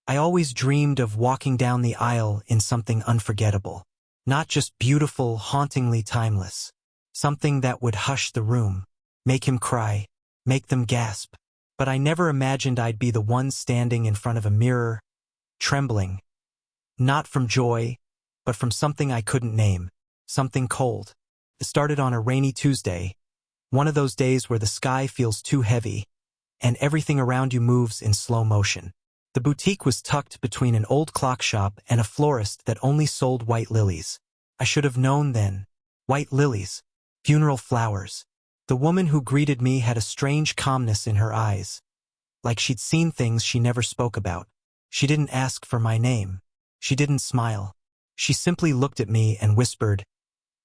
I always dreamed of walking down the aisle in something unforgettable. Not just beautiful, hauntingly timeless. Something that would hush the room, make him cry, make them gasp. But I never imagined I'd be the one standing in front of a mirror, trembling. Not from joy, but from something I couldn't name. Something cold. It started on a rainy Tuesday. One of those days where the sky feels too heavy, and everything around you moves in slow motion. The boutique was tucked between an old clock shop and a florist that only sold white lilies. I should have known then. White lilies. Funeral flowers. The woman who greeted me had a strange calmness in her eyes. Like she'd seen things she never spoke about. She didn't ask for my name. She didn't smile. She simply looked at me and whispered,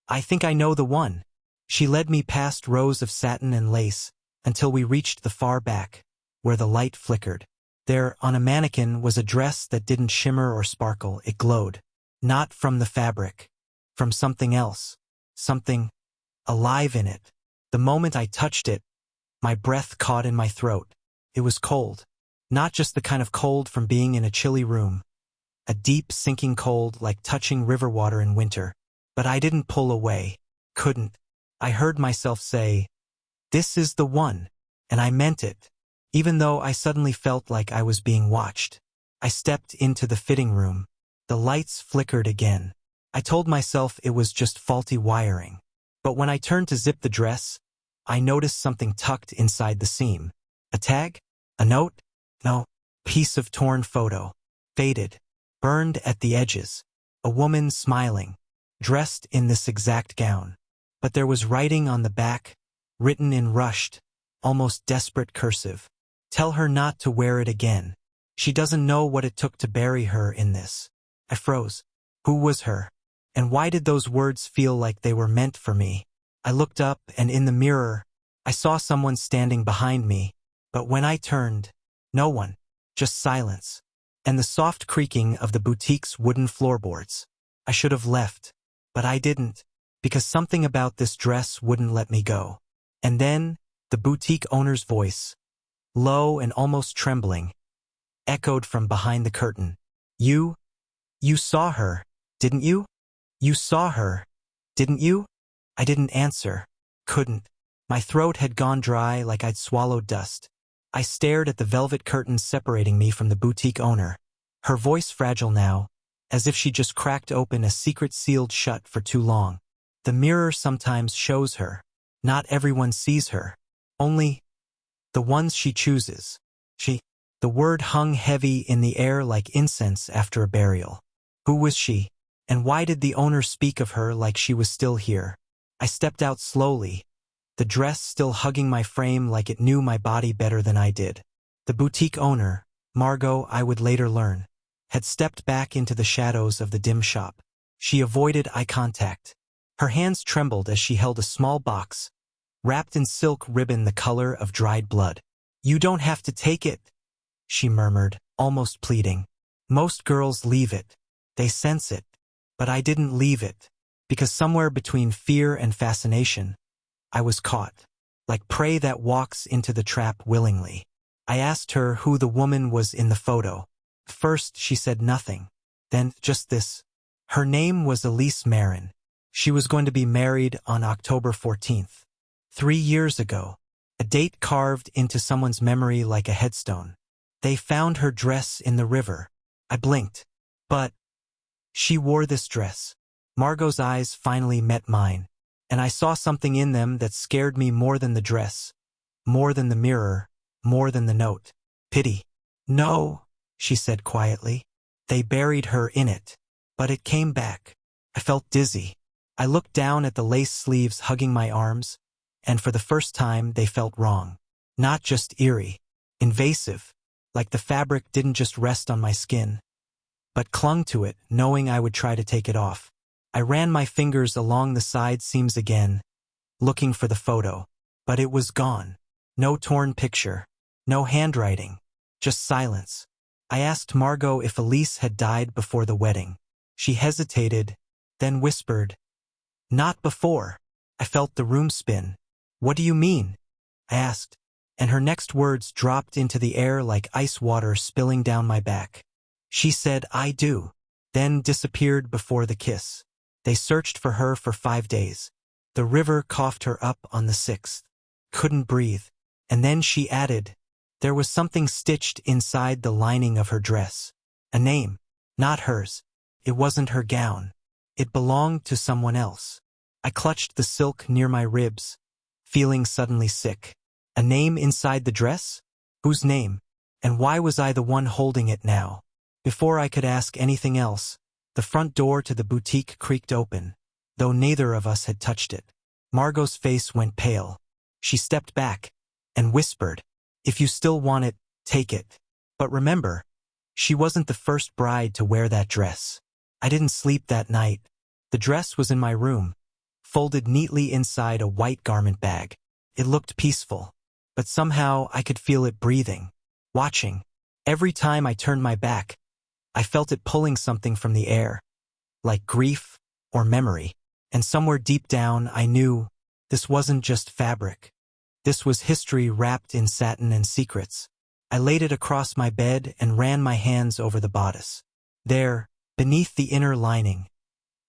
"I think I know the one." She led me past rows of satin and lace until we reached the far back, where the light flickered. There, on a mannequin, was a dress that didn't shimmer or sparkle. It glowed. Not from the fabric. From something else. Something alive in it. The moment I touched it, my breath caught in my throat. It was cold. Not just the kind of cold from being in a chilly room. A deep, sinking cold like touching river water in winter. But I didn't pull away. Couldn't. I heard myself say, "This is the one." And I meant it. Even though I suddenly felt like I was being watched. I stepped into the fitting room. The lights flickered again. I told myself it was just faulty wiring. But when I turned to zip the dress, I noticed something tucked inside the seam. A tag? A note? No. Piece of torn photo. Faded. Burned at the edges. A woman smiling. Dressed in this exact gown. But there was writing on the back, written in rushed, almost desperate cursive. "Tell her not to wear it again. She doesn't know what it took to bury her in this." I froze. Who was her? And why did those words feel like they were meant for me? I looked up, and in the mirror, I saw someone standing behind me. But when I turned, no one. Just silence. And the soft creaking of the boutique's wooden floorboards. I should have left. But I didn't. Because something about this dress wouldn't let me go. And then, the boutique owner's voice, low and almost trembling, echoed from behind the curtain. You saw her, didn't you? You saw her, didn't you?" I didn't answer. Couldn't. My throat had gone dry like I'd swallowed dust. I stared at the velvet curtains separating me from the boutique owner. Her voice fragile now, as if she just cracked open a secret sealed shut for too long. The mirror sometimes shows her. Not everyone sees her. Only the ones she chooses. The word hung heavy in the air like incense after a burial. Who was she? And why did the owner speak of her like she was still here? I stepped out slowly, the dress still hugging my frame like it knew my body better than I did. The boutique owner, Margaux, I would later learn, had stepped back into the shadows of the dim shop. She avoided eye contact. Her hands trembled as she held a small box, wrapped in silk ribbon the color of dried blood. "You don't have to take it," she murmured, almost pleading. "Most girls leave it. They sense it. But I didn't leave it. Because somewhere between fear and fascination, I was caught. Like prey that walks into the trap willingly. I asked her who the woman was in the photo. First, she said nothing. Then, just this. Her name was Elise Marin. She was going to be married on October 14th. 3 years ago. A date carved into someone's memory like a headstone. They found her dress in the river. I blinked. But she wore this dress. Margaux's eyes finally met mine, and I saw something in them that scared me more than the dress, more than the mirror, more than the note. Pity. "No," she said quietly. "They buried her in it." But it came back. I felt dizzy. I looked down at the lace sleeves hugging my arms, and for the first time they felt wrong. Not just eerie. Invasive. Like the fabric didn't just rest on my skin, but clung to it, knowing I would try to take it off. I ran my fingers along the side seams again, looking for the photo. But it was gone. No torn picture. No handwriting. Just silence. I asked Margaux if Elise had died before the wedding. She hesitated, then whispered, "Not before." I felt the room spin. "What do you mean?" I asked, and her next words dropped into the air like ice water spilling down my back. She said, "I do," then disappeared before the kiss. They searched for her for 5 days. The river coughed her up on the 6th. Couldn't breathe. And then she added, there was something stitched inside the lining of her dress. A name. Not hers. It wasn't her gown. It belonged to someone else. I clutched the silk near my ribs, feeling suddenly sick. A name inside the dress? Whose name? And why was I the one holding it now? Before I could ask anything else, the front door to the boutique creaked open, though neither of us had touched it. Margot's face went pale. She stepped back and whispered, "If you still want it, take it. But remember, she wasn't the first bride to wear that dress." I didn't sleep that night. The dress was in my room, folded neatly inside a white garment bag. It looked peaceful, but somehow I could feel it breathing, watching. Every time I turned my back, I felt it pulling something from the air, like grief or memory. And somewhere deep down, I knew this wasn't just fabric. This was history wrapped in satin and secrets. I laid it across my bed and ran my hands over the bodice. There, beneath the inner lining,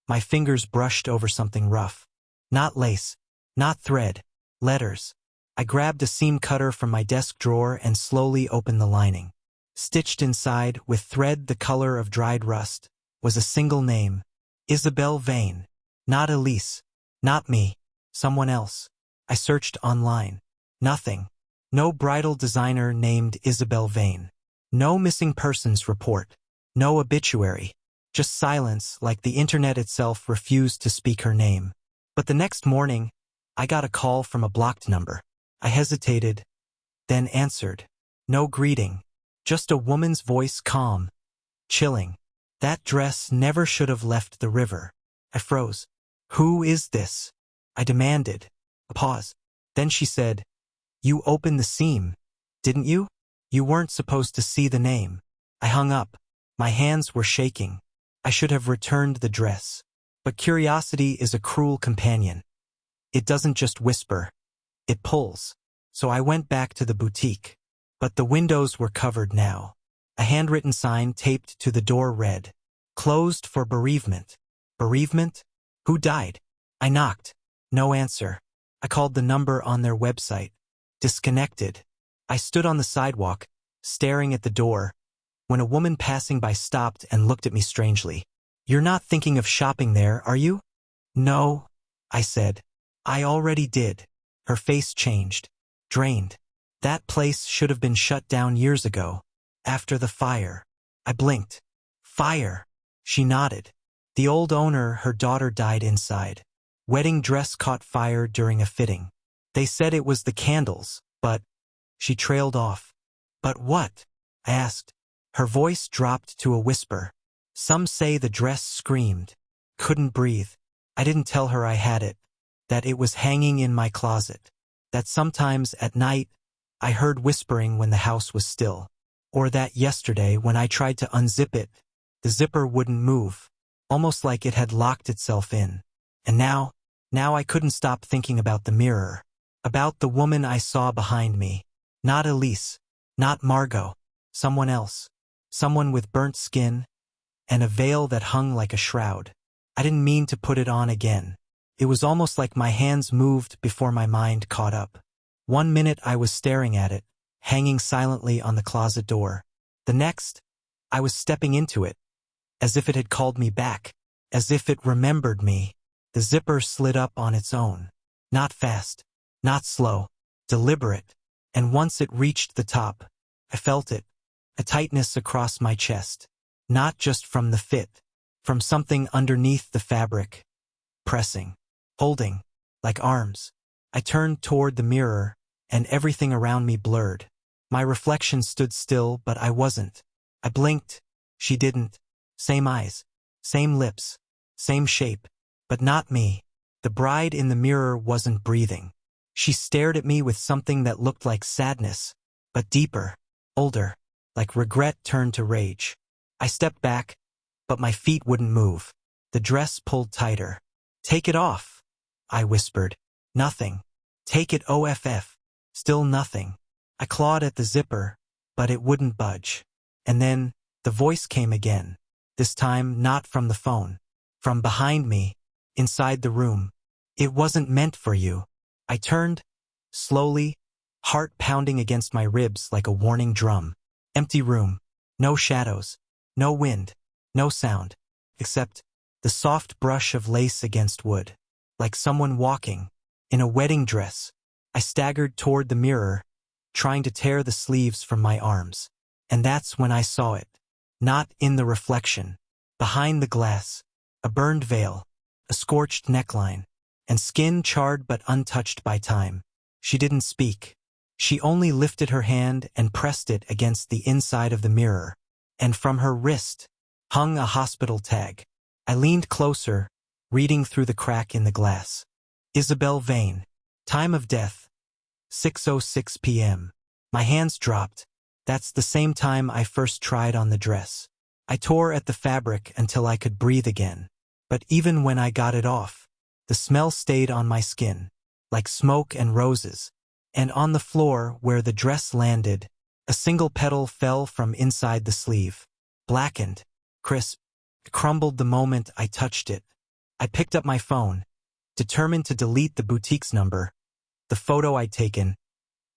my fingers brushed over something rough. Not lace, not thread, letters. I grabbed a seam cutter from my desk drawer and slowly opened the lining. Stitched inside, with thread the color of dried rust, was a single name. Isabelle Vane. Not Elise. Not me. Someone else. I searched online. Nothing. No bridal designer named Isabelle Vane. No missing persons report. No obituary. Just silence, like the internet itself refused to speak her name. But the next morning, I got a call from a blocked number. I hesitated, then answered. No greeting. Just a woman's voice, calm, chilling. That dress never should have left the river. I froze. "Who is this?" I demanded. A pause. Then she said, "You opened the seam, didn't you? You weren't supposed to see the name." I hung up. My hands were shaking. I should have returned the dress. But curiosity is a cruel companion. It doesn't just whisper. It pulls. So I went back to the boutique. But the windows were covered now. A handwritten sign taped to the door read, "Closed for bereavement." Bereavement? Who died? I knocked. No answer. I called the number on their website. Disconnected. I stood on the sidewalk, staring at the door, when a woman passing by stopped and looked at me strangely. "You're not thinking of shopping there, are you?" "No," I said. "I already did." Her face changed. Drained. That place should have been shut down years ago, after the fire. I blinked. Fire. She nodded. The old owner, her daughter, died inside. Wedding dress caught fire during a fitting. They said it was the candles, but... She trailed off. "But what?" I asked. Her voice dropped to a whisper. "Some say the dress screamed. Couldn't breathe. I didn't tell her I had it. That it was hanging in my closet. That sometimes at night, I heard whispering when the house was still. Or that yesterday when I tried to unzip it, the zipper wouldn't move, almost like it had locked itself in. And now I couldn't stop thinking about the mirror. About the woman I saw behind me. Not Elise. Not Margaux. Someone else. Someone with burnt skin and a veil that hung like a shroud. I didn't mean to put it on again. It was almost like my hands moved before my mind caught up. 1 minute I was staring at it, hanging silently on the closet door. The next, I was stepping into it, as if it had called me back, as if it remembered me. The zipper slid up on its own. Not fast, not slow, deliberate. And once it reached the top, I felt it, a tightness across my chest. Not just from the fit, from something underneath the fabric. Pressing, holding, like arms. I turned toward the mirror, and everything around me blurred. My reflection stood still, but I wasn't. I blinked. She didn't. Same eyes, same lips, same shape, but not me. The bride in the mirror wasn't breathing. She stared at me with something that looked like sadness, but deeper, older, like regret turned to rage. I stepped back, but my feet wouldn't move. The dress pulled tighter. "Take it off," I whispered. Nothing. "Take it off." Still nothing. I clawed at the zipper, but it wouldn't budge. And then, The voice came again. This time not from the phone. From behind me, inside the room. It wasn't meant for you. I turned, slowly, heart pounding against my ribs like a warning drum. Empty room. No shadows. No wind. No sound. Except the soft brush of lace against wood. Like someone walking, in a wedding dress. I staggered toward the mirror, trying to tear the sleeves from my arms. And that's when I saw it. Not in the reflection. Behind the glass. A burned veil. A scorched neckline. And skin charred but untouched by time. She didn't speak. She only lifted her hand and pressed it against the inside of the mirror. And from her wrist hung a hospital tag. I leaned closer, reading through the crack in the glass. Isabel Vane. Time of death. 6:06 p.m. My hands dropped. That's the same time I first tried on the dress. I tore at the fabric until I could breathe again. But even when I got it off, the smell stayed on my skin, like smoke and roses. And on the floor where the dress landed, a single petal fell from inside the sleeve. Blackened, crisp, crumbled the moment I touched it. I picked up my phone, determined to delete the boutique's number, the photo I'd taken,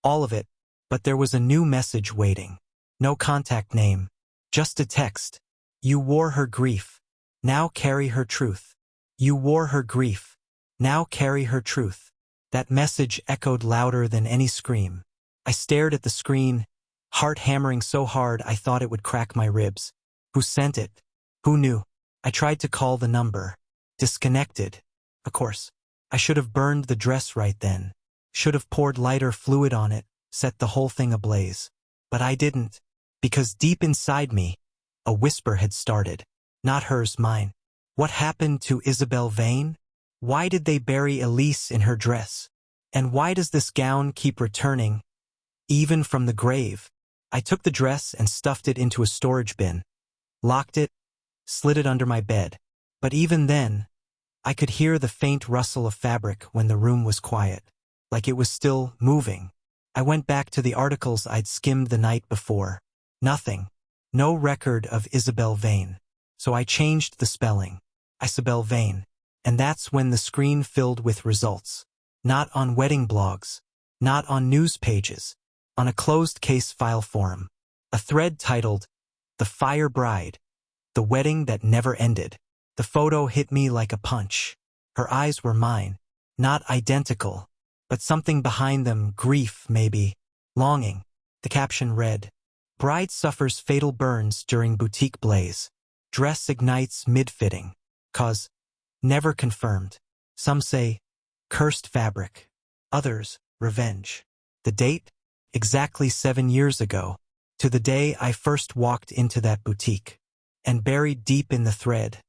all of it, but there was a new message waiting. No contact name, just a text. You wore her grief. Now carry her truth. You wore her grief. Now carry her truth. That message echoed louder than any scream. I stared at the screen, heart hammering so hard I thought it would crack my ribs. Who sent it? Who knew? I tried to call the number. Disconnected. Of course. I should have burned the dress right then. Should have poured lighter fluid on it, set the whole thing ablaze. But I didn't. Because deep inside me, a whisper had started. Not hers, mine. What happened to Isabel Vane? Why did they bury Elise in her dress? And why does this gown keep returning, even from the grave? I took the dress and stuffed it into a storage bin, locked it, slid it under my bed. But even then, I could hear the faint rustle of fabric when the room was quiet, like it was still moving. I went back to the articles I'd skimmed the night before. Nothing. No record of Isabel Vane. So I changed the spelling. Isabel Vane. And that's when the screen filled with results. Not on wedding blogs. Not on news pages. On a closed case file forum. A thread titled, The Fire Bride. The Wedding That Never Ended. The photo hit me like a punch. Her eyes were mine. Not identical. But something behind them, grief maybe. Longing. The caption read, Bride suffers fatal burns during boutique blaze. Dress ignites mid-fitting. Cause never confirmed. Some say, cursed fabric. Others, revenge. The date? Exactly 7 years ago. To the day I first walked into that boutique. And buried deep in the thread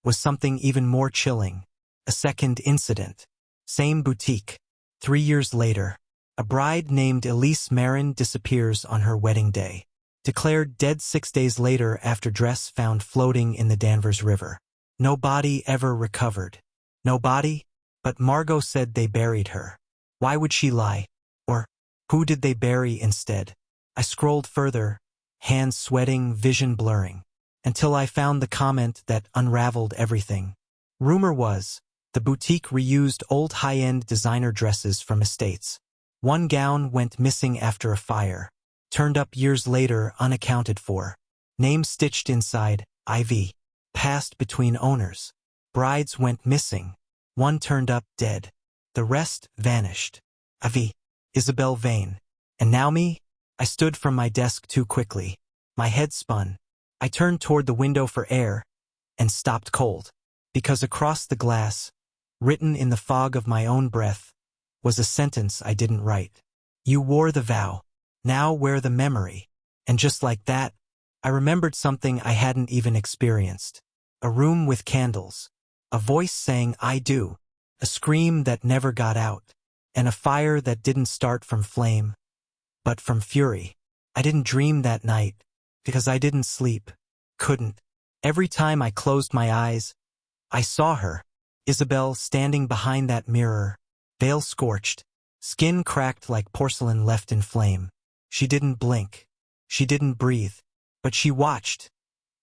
was something even more chilling. A second incident. Same boutique. 3 years later, a bride named Elise Marin disappears on her wedding day. Declared dead 6 days later after dress found floating in the Danvers River. No body ever recovered. No body? But Margaux said they buried her. Why would she lie? Or, who did they bury instead? I scrolled further, hands sweating, vision blurring, until I found the comment that unraveled everything. Rumor was, the boutique reused old high-end designer dresses from estates. One gown went missing after a fire. Turned up years later unaccounted for. Name stitched inside, IV. Passed between owners. Brides went missing. One turned up dead. The rest vanished. IV. Isabel Vane. And now me? I stood from my desk too quickly. My head spun. I turned toward the window for air and stopped cold. Because across the glass, written in the fog of my own breath, was a sentence I didn't write. You wore the vow. Now wear the memory. And just like that, I remembered something I hadn't even experienced. A room with candles. A voice saying I do. A scream that never got out. And a fire that didn't start from flame, but from fury. I didn't dream that night, because I didn't sleep. Couldn't. Every time I closed my eyes, I saw her. Isabel standing behind that mirror, veil scorched, skin cracked like porcelain left in flame. She didn't blink. She didn't breathe. But she watched,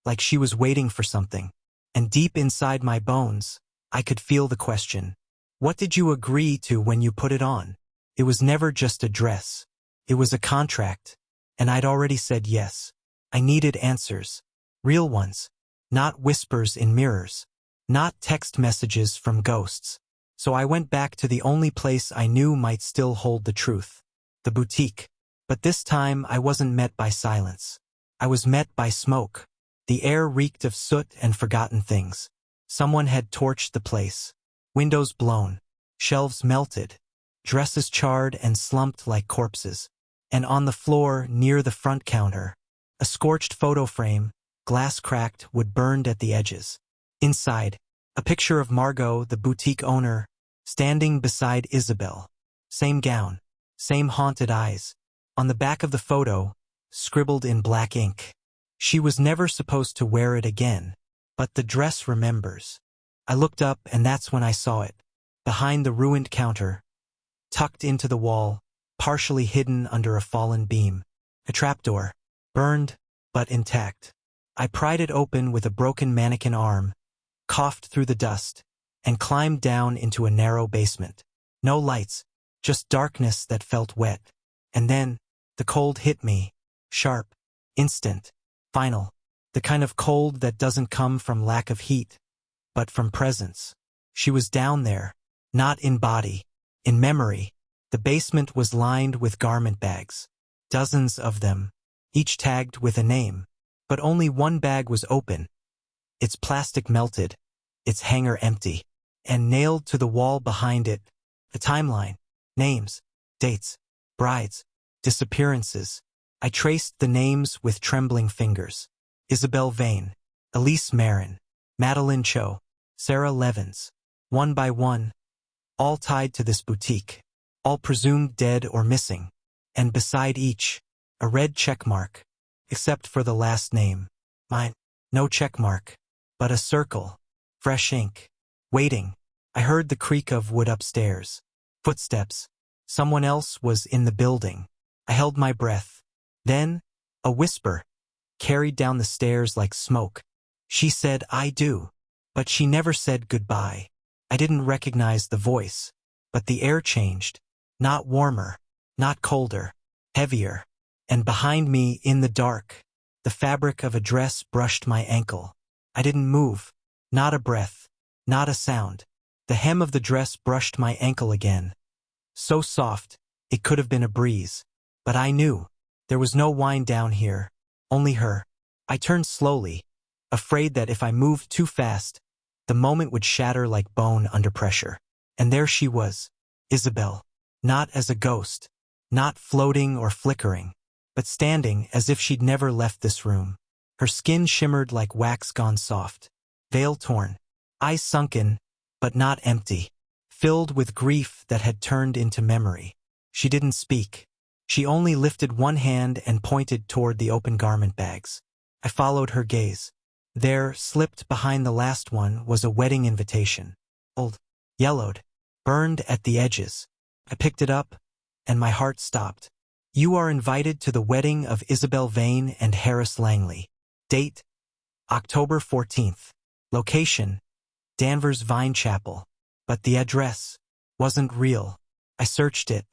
like she was waiting for something. And deep inside my bones, I could feel the question. What did you agree to when you put it on? It was never just a dress. It was a contract. And I'd already said yes. I needed answers. Real ones. Not whispers in mirrors. Not text messages from ghosts. So I went back to the only place I knew might still hold the truth. The boutique. But this time I wasn't met by silence. I was met by smoke. The air reeked of soot and forgotten things. Someone had torched the place. Windows blown. Shelves melted. Dresses charred and slumped like corpses. And on the floor, near the front counter, a scorched photo frame, glass cracked, wood burned at the edges. Inside, a picture of Margaux, the boutique owner, standing beside Isabel. Same gown. Same haunted eyes. On the back of the photo, scribbled in black ink. She was never supposed to wear it again, but the dress remembers. I looked up and that's when I saw it. Behind the ruined counter, tucked into the wall, partially hidden under a fallen beam. A trapdoor, burned, but intact. I pried it open with a broken mannequin arm, coughed through the dust, and climbed down into a narrow basement. No lights, just darkness that felt wet. And then, the cold hit me. Sharp, instant, final. The kind of cold that doesn't come from lack of heat, but from presence. She was down there, not in body, in memory. The basement was lined with garment bags. Dozens of them, each tagged with a name. But only one bag was open. Its plastic melted, its hanger empty. And nailed to the wall behind it, a timeline. Names, dates, brides, disappearances. I traced the names with trembling fingers. Isabel Vane, Elise Marin, Madeline Cho, Sarah Levins. One by one, all tied to this boutique. All presumed dead or missing. And beside each, a red check mark. Except for the last name. Mine. No check mark. But a circle. Fresh ink. Waiting. I heard the creak of wood upstairs. Footsteps. Someone else was in the building. I held my breath. Then, a whisper. Carried down the stairs like smoke. She said, I do. But she never said goodbye. I didn't recognize the voice. But the air changed. Not warmer. Not colder. Heavier. And behind me, in the dark, the fabric of a dress brushed my ankle. I didn't move. Not a breath. Not a sound. The hem of the dress brushed my ankle again. So soft, it could have been a breeze. But I knew. There was no wind down here. Only her. I turned slowly, afraid that if I moved too fast, the moment would shatter like bone under pressure. And there she was. Isabel. Not as a ghost. Not floating or flickering. But standing as if she'd never left this room. Her skin shimmered like wax gone soft. Veil torn. Eyes sunken, but not empty. Filled with grief that had turned into memory. She didn't speak. She only lifted one hand and pointed toward the open garment bags. I followed her gaze. There, slipped behind the last one, was a wedding invitation. Old, yellowed, burned at the edges. I picked it up, and my heart stopped. You are invited to the wedding of Isabel Vane and Harris Langley. Date, October 14th. Location, Danvers Vine Chapel. But the address wasn't real. I searched it.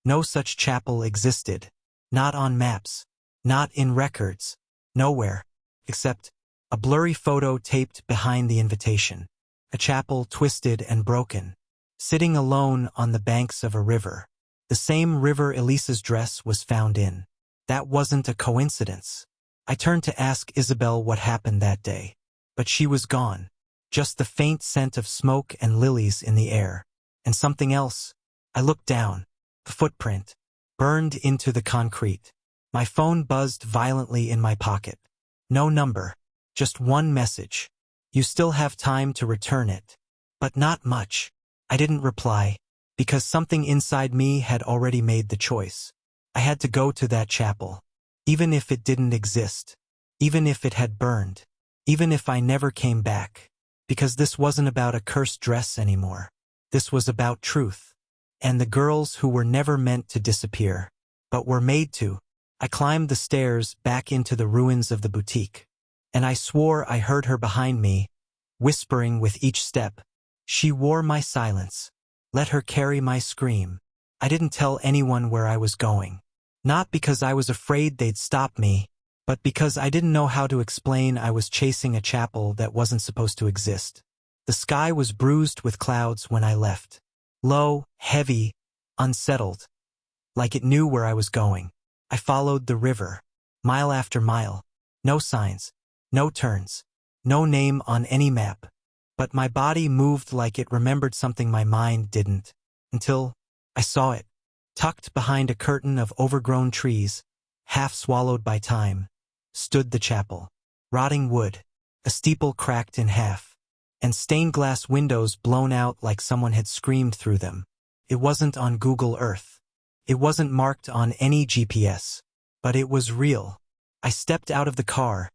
No such chapel existed. Not on maps. Not in records. Nowhere. Except a blurry photo taped behind the invitation. A chapel twisted and broken. Sitting alone on the banks of a river. The same river Elisa's dress was found in. That wasn't a coincidence. I turned to ask Isabel what happened that day. But she was gone. Just the faint scent of smoke and lilies in the air. And something else. I looked down. A footprint. Burned into the concrete. My phone buzzed violently in my pocket. No number. Just one message. You still have time to return it. But not much. I didn't reply. Because something inside me had already made the choice. I had to go to that chapel. Even if it didn't exist. Even if it had burned. Even if I never came back. Because this wasn't about a cursed dress anymore. This was about truth. And the girls who were never meant to disappear. But were made to. I climbed the stairs back into the ruins of the boutique. And I swore I heard her behind me, whispering with each step. She wore my silence. Let her carry my scream. I didn't tell anyone where I was going. Not because I was afraid they'd stop me, but because I didn't know how to explain I was chasing a chapel that wasn't supposed to exist. The sky was bruised with clouds when I left. Low, heavy, unsettled. Like it knew where I was going. I followed the river, mile after mile. No signs, no turns, no name on any map. But my body moved like it remembered something my mind didn't. Until I saw it, tucked behind a curtain of overgrown trees, half swallowed by time, stood the chapel. Rotting wood, a steeple cracked in half, and stained glass windows blown out like someone had screamed through them. It wasn't on Google Earth. It wasn't marked on any GPS. But it was real. I stepped out of the car,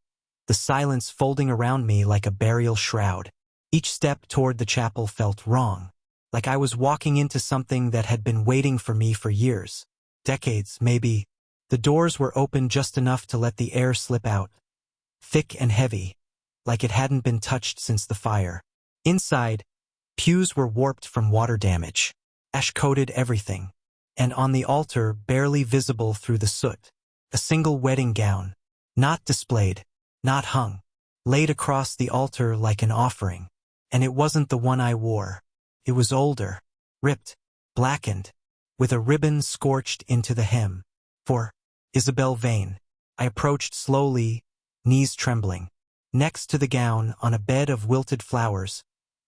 the silence folding around me like a burial shroud. Each step toward the chapel felt wrong, like I was walking into something that had been waiting for me for years. Decades, maybe. The doors were open just enough to let the air slip out. Thick and heavy, like it hadn't been touched since the fire. Inside, pews were warped from water damage. Ash coated everything. And on the altar, barely visible through the soot, a single wedding gown, not displayed, not hung, laid across the altar like an offering. And it wasn't the one I wore. It was older, ripped, blackened, with a ribbon scorched into the hem. For Isabel Vane. I approached slowly, knees trembling. Next to the gown, on a bed of wilted flowers,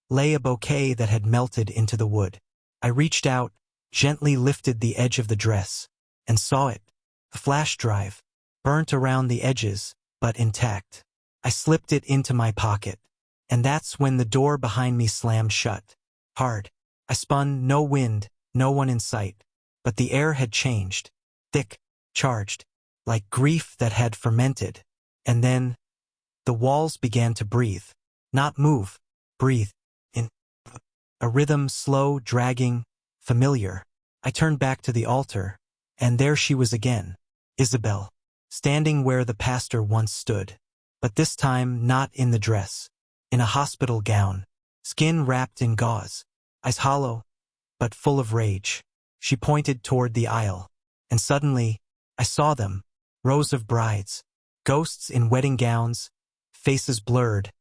lay a bouquet that had melted into the wood. I reached out, gently lifted the edge of the dress, and saw it. A flash drive, burnt around the edges, but intact. I slipped it into my pocket, and that's when the door behind me slammed shut. Hard. I spun, no wind, no one in sight. But the air had changed. Thick, charged, like grief that had fermented. And then, the walls began to breathe. Not move, breathe. In a rhythm slow, dragging, familiar. I turned back to the altar, and there she was again. Isabel, standing where the pastor once stood. But this time not in the dress. In a hospital gown, skin wrapped in gauze, eyes hollow, but full of rage. She pointed toward the aisle, and suddenly, I saw them, rows of brides, ghosts in wedding gowns, faces blurred,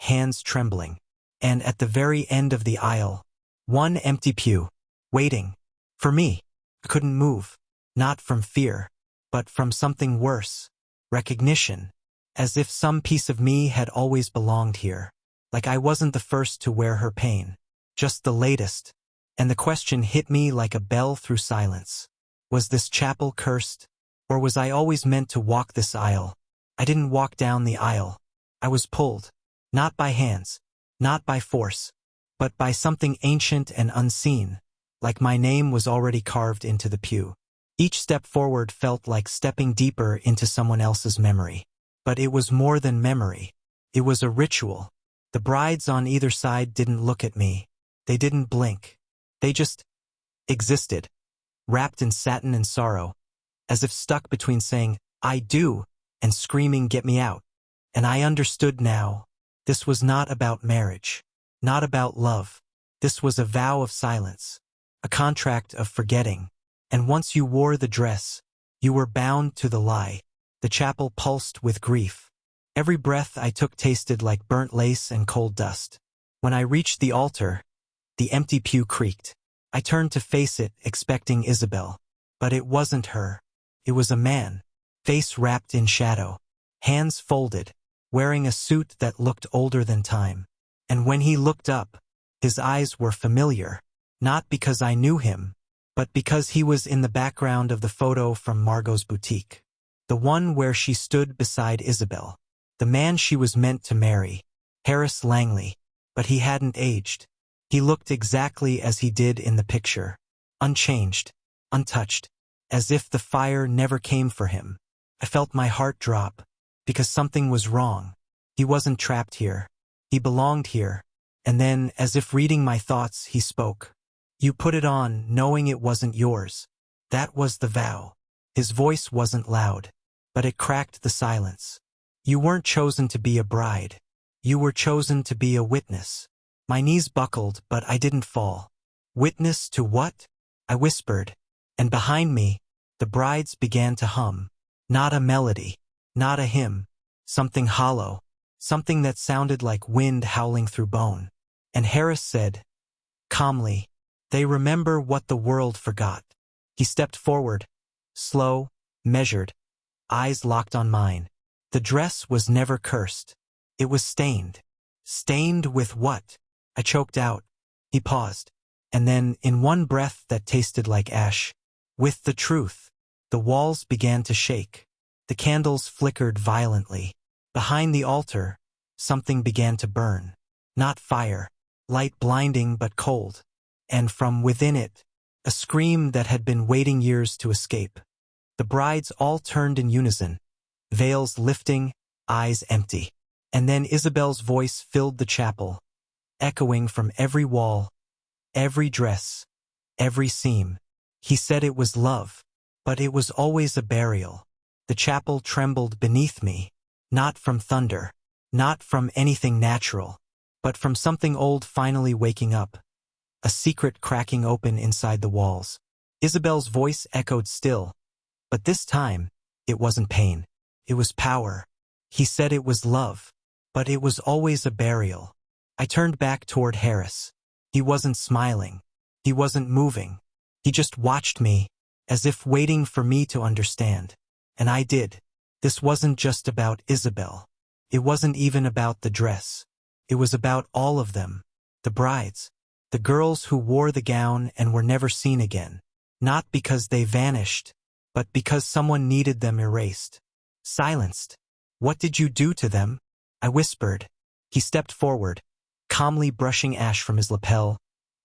hands trembling. And at the very end of the aisle, one empty pew, waiting. For me. I couldn't move, not from fear, but from something worse. Recognition. As if some piece of me had always belonged here. Like I wasn't the first to wear her pain, just the latest. And the question hit me like a bell through silence. Was this chapel cursed? Or was I always meant to walk this aisle? I didn't walk down the aisle. I was pulled. Not by hands. Not by force. But by something ancient and unseen. Like my name was already carved into the pew. Each step forward felt like stepping deeper into someone else's memory. But it was more than memory. It was a ritual. The brides on either side didn't look at me. They didn't blink. They just existed, wrapped in satin and sorrow, as if stuck between saying, I do, and screaming, get me out. And I understood now. This was not about marriage, not about love. This was a vow of silence, a contract of forgetting. And once you wore the dress, you were bound to the lie. The chapel pulsed with grief. Every breath I took tasted like burnt lace and cold dust. When I reached the altar, the empty pew creaked. I turned to face it, expecting Isabel. But it wasn't her. It was a man, face wrapped in shadow, hands folded, wearing a suit that looked older than time. And when he looked up, his eyes were familiar, not because I knew him, but because he was in the background of the photo from Margaux's boutique. The one where she stood beside Isabel. The man she was meant to marry, Harris Langley, but he hadn't aged. He looked exactly as he did in the picture, unchanged, untouched, as if the fire never came for him. I felt my heart drop, because something was wrong. He wasn't trapped here. He belonged here. And then, as if reading my thoughts, he spoke. You put it on, knowing it wasn't yours. That was the vow. His voice wasn't loud, but it cracked the silence. You weren't chosen to be a bride. You were chosen to be a witness. My knees buckled, but I didn't fall. Witness to what? I whispered, and behind me, the brides began to hum. Not a melody, not a hymn, something hollow, something that sounded like wind howling through bone. And Harris said, calmly, they remember what the world forgot. He stepped forward, slow, measured, eyes locked on mine. The dress was never cursed. It was stained. Stained with what? I choked out. He paused. And then, in one breath that tasted like ash, with the truth. The walls began to shake. The candles flickered violently. Behind the altar, something began to burn. Not fire, light blinding but cold. And from within it, a scream that had been waiting years to escape. The brides all turned in unison, veils lifting, eyes empty. And then Isabel's voice filled the chapel, echoing from every wall, every dress, every seam. He said it was love, but it was always a burial. The chapel trembled beneath me, not from thunder, not from anything natural, but from something old finally waking up. A secret cracking open inside the walls. Isabel's voice echoed still, but this time, it wasn't pain. It was power. He said it was love, but it was always a burial. I turned back toward Harris. He wasn't smiling. He wasn't moving. He just watched me, as if waiting for me to understand. And I did. This wasn't just about Isabel. It wasn't even about the dress. It was about all of them. The brides. The girls who wore the gown and were never seen again. Not because they vanished, but because someone needed them erased. Silenced. What did you do to them? I whispered. He stepped forward, calmly brushing ash from his lapel,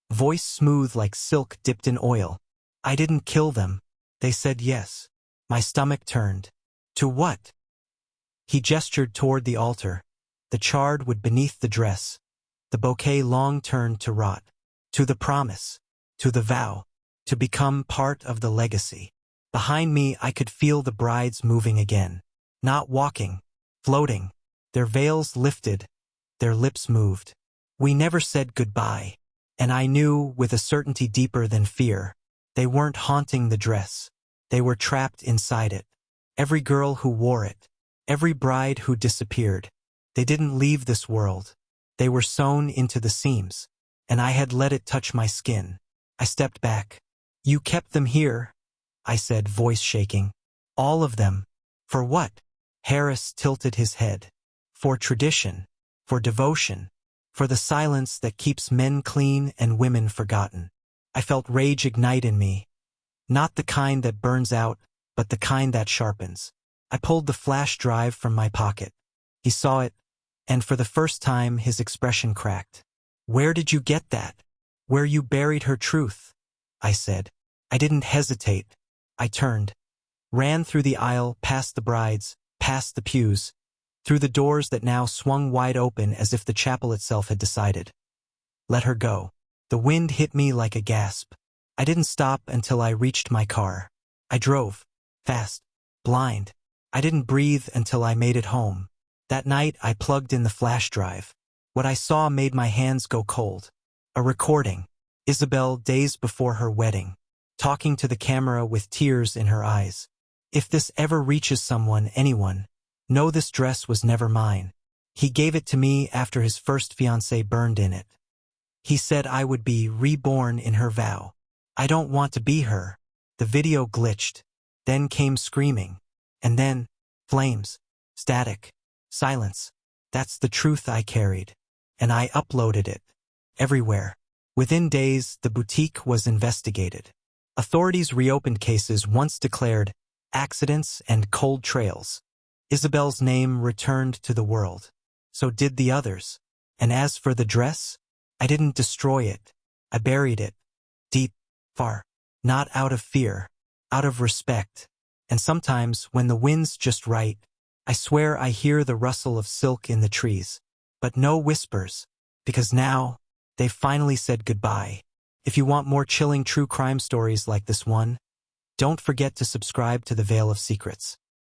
voice smooth like silk dipped in oil. I didn't kill them. They said yes. My stomach turned. To what? He gestured toward the altar, the charred wood beneath the dress, the bouquet long turned to rot. To the promise, to the vow, to become part of the legacy. Behind me I could feel the brides moving again. Not walking, floating. Their veils lifted, their lips moved. We never said goodbye, and I knew, with a certainty deeper than fear, they weren't haunting the dress. They were trapped inside it. Every girl who wore it, every bride who disappeared. They didn't leave this world. They were sewn into the seams, and I had let it touch my skin. I stepped back. You kept them here, I said, voice shaking. All of them. For what? Harris tilted his head. For tradition, for devotion, for the silence that keeps men clean and women forgotten. I felt rage ignite in me. Not the kind that burns out, but the kind that sharpens. I pulled the flash drive from my pocket. He saw it, and for the first time his expression cracked. Where did you get that? Where you buried her truth, I said. I didn't hesitate. I turned, ran through the aisle, past the brides, past the pews, through the doors that now swung wide open as if the chapel itself had decided. Let her go. The wind hit me like a gasp. I didn't stop until I reached my car. I drove, fast, blind. I didn't breathe until I made it home. That night I plugged in the flash drive. What I saw made my hands go cold. A recording. Isabel days before her wedding, talking to the camera with tears in her eyes. If this ever reaches someone, anyone, know this dress was never mine. He gave it to me after his first fiancée burned in it. He said I would be reborn in her vow. I don't want to be her. The video glitched. Then came screaming. And then, flames, static, silence. That's the truth I carried. And I uploaded it. Everywhere. Within days, the boutique was investigated. Authorities reopened cases once declared accidents and cold trails. Isabel's name returned to the world. So did the others. And as for the dress, I didn't destroy it. I buried it. Deep, far. Not out of fear. Out of respect. And sometimes, when the wind's just right, I swear I hear the rustle of silk in the trees. But no whispers. Because now, they've finally said goodbye. If you want more chilling true crime stories like this one, Don't forget to subscribe to the Veil of Secrets.